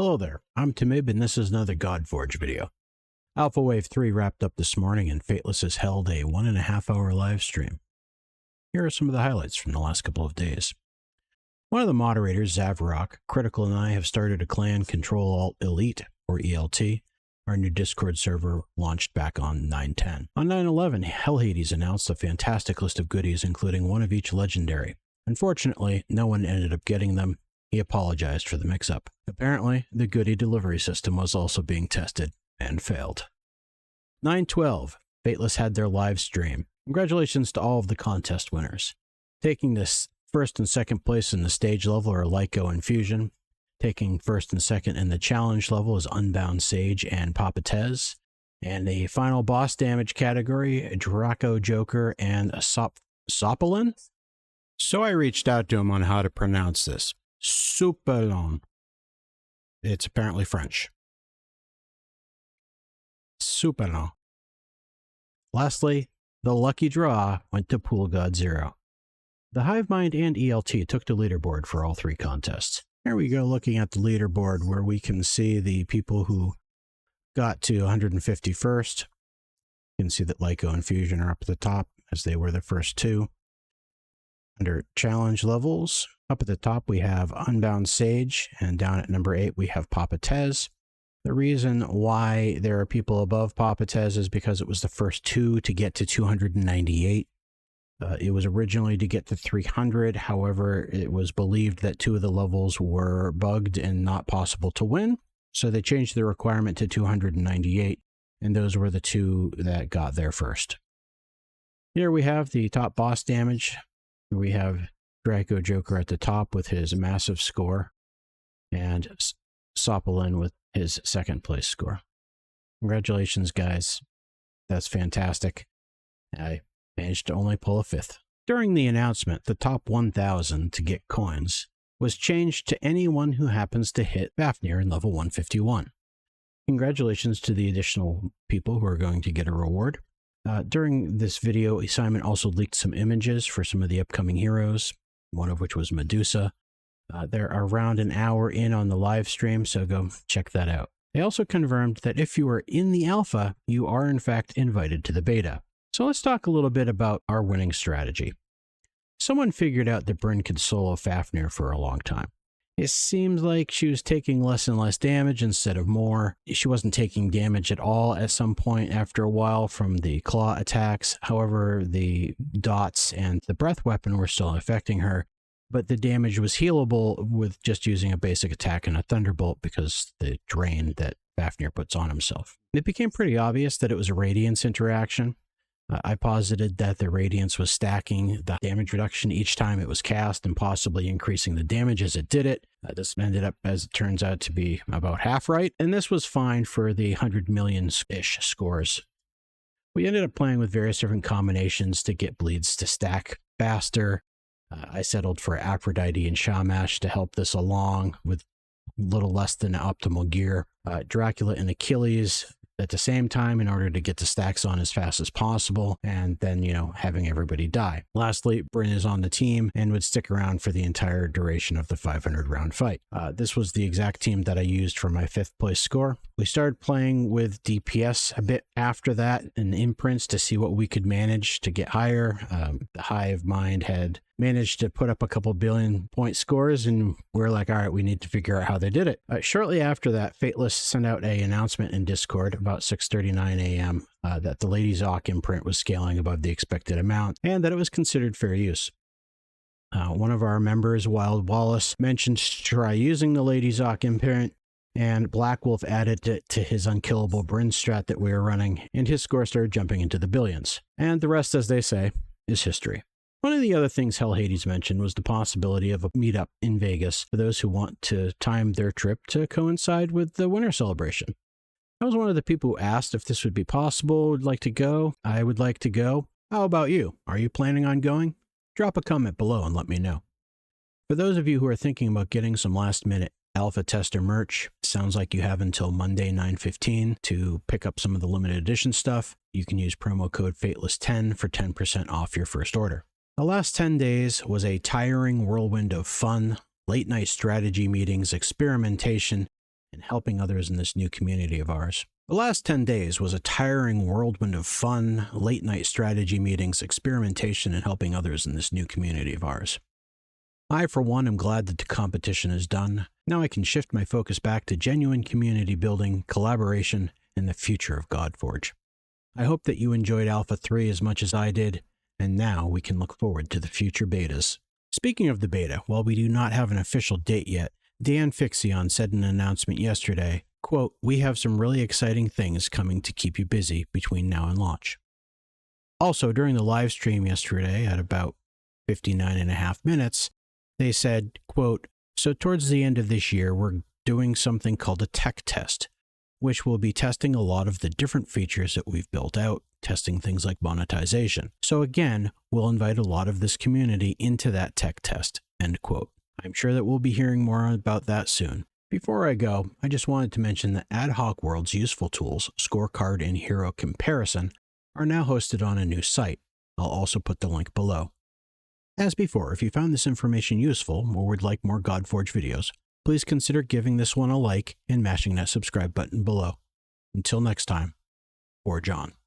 Hello there, I'm Timib and this is another Godforge video. Alpha Wave 3 wrapped up this morning and FATELESS has held a 1.5 hour live stream. Here are some of the highlights from the last couple of days. One of the moderators, Zavrock, Critical and I have started a clan Control-Alt-Elite, or ELT. Our new Discord server launched back on 9/10. On 9/11, Hades announced a fantastic list of goodies including one of each legendary. Unfortunately, no one ended up getting them. He apologized for the mix-up. Apparently, the goodie delivery system was also being tested and failed. 9/12, FATELESS had their live stream. Congratulations to all of the contest winners. Taking this first and second place in the stage level are Lyco and Fusion. Taking first and second in the challenge level is Unbound Sage and Papatez. And the final boss damage category, Draco Joker and Sopolin. So I reached out to him on how to pronounce this. Soupelon. It's apparently French. Soupelon. Lastly, the lucky draw went to Pool God 0. The Hivemind and ELT took the leaderboard for all three contests. Here we go looking at the leaderboard where we can see the people who got to 151st. You can see that Lyco and Fusion are up at the top as they were the first two. Under challenge levels, up at the top we have Unbound Sage, and down at number 8 we have Papatez. The reason why there are people above Papatez is because it was the first two to get to 298. It was originally to get to 300, however, it was believed that two of the levels were bugged and not possible to win, so they changed the requirement to 298, and those were the two that got there first. Here we have the top boss damage. We have Draco Joker at the top with his massive score, and Sopolin with his second place score. Congratulations, guys. That's fantastic. I managed to only pull a 5th. During the announcement, the top 1,000 to get coins was changed to anyone who happens to hit Fafnir in level 151. Congratulations to the additional people who are going to get a reward. During this video, Simon also leaked some images for some of the upcoming heroes, one of which was Medusa. They're around an hour in on the live stream, so go check that out. They also confirmed that if you are in the alpha, you are in fact invited to the beta. So let's talk a little bit about our winning strategy. Someone figured out that Bryn could solo Fafnir for a long time. It seems like she was taking less and less damage instead of more. She wasn't taking damage at all at some point after a while from the claw attacks. However, the dots and the breath weapon were still affecting her, but the damage was healable with just using a basic attack and a thunderbolt because the drain that Fafnir puts on himself. It became pretty obvious that it was a radiance interaction. I posited that the radiance was stacking the damage reduction each time it was cast and possibly increasing the damage as it did it. This ended up, as it turns out, to be about half right, and this was fine for the 100 million-ish scores. We ended up playing with various different combinations to get bleeds to stack faster. I settled for Aphrodite and Shamash to help this along with a little less than optimal gear. Dracula and Achilles at the same time in order to get the stacks on as fast as possible, and then, having everybody die. Lastly, Bryn is on the team and would stick around for the entire duration of the 500 round fight. This was the exact team that I used for my 5th place score. We started playing with DPS a bit after that and imprints to see what we could manage to get higher. The Hivemind had managed to put up a couple billion point scores, and we're like, all right, we need to figure out how they did it. Shortly after that, FATELESS sent out an announcement in Discord about 6:39 a.m. That the Lady Zoc imprint was scaling above the expected amount and that it was considered fair use. One of our members, Wild Wallace, mentioned to try using the Lady Zoc imprint, and Black Wolf added it to his unkillable Bryn strat that we were running, and his score started jumping into the billions. And the rest, as they say, is history. One of the other things Hades mentioned was the possibility of a meetup in Vegas for those who want to time their trip to coincide with the winter celebration. I was one of the people who asked if this would be possible, would like to go. I would like to go. How about you? Are you planning on going? Drop a comment below and let me know. For those of you who are thinking about getting some last-minute alpha tester merch, sounds like you have until Monday 9/15 to pick up some of the limited edition stuff. You can use promo code FATELESS10 for 10% off your first order. The last 10 days was a tiring whirlwind of fun, late-night strategy meetings, experimentation, and helping others in this new community of ours. The last 10 days was a tiring whirlwind of fun, late-night strategy meetings, experimentation, and helping others in this new community of ours. I, for one, am glad that the competition is done. Now I can shift my focus back to genuine community building, collaboration, and the future of Godforge. I hope that you enjoyed Alpha 3 as much as I did, and now we can look forward to the future betas. Speaking of the beta, while we do not have an official date yet, Dan Fixion said in an announcement yesterday, quote, "We have some really exciting things coming to keep you busy between now and launch." Also, during the live stream yesterday at about 59.5 minutes, they said, quote, "So towards the end of this year, we're doing something called a tech test, which will be testing a lot of the different features that we've built out, testing things like monetization. So again, we'll invite a lot of this community into that tech test," end quote. I'm sure that we'll be hearing more about that soon. Before I go, I just wanted to mention that Adhocworld's useful tools, scorecard and hero comparison, are now hosted on a new site. I'll also put the link below. As before, if you found this information useful or would like more Godforge videos, please consider giving this one a like and mashing that subscribe button below. Until next time, Forge on.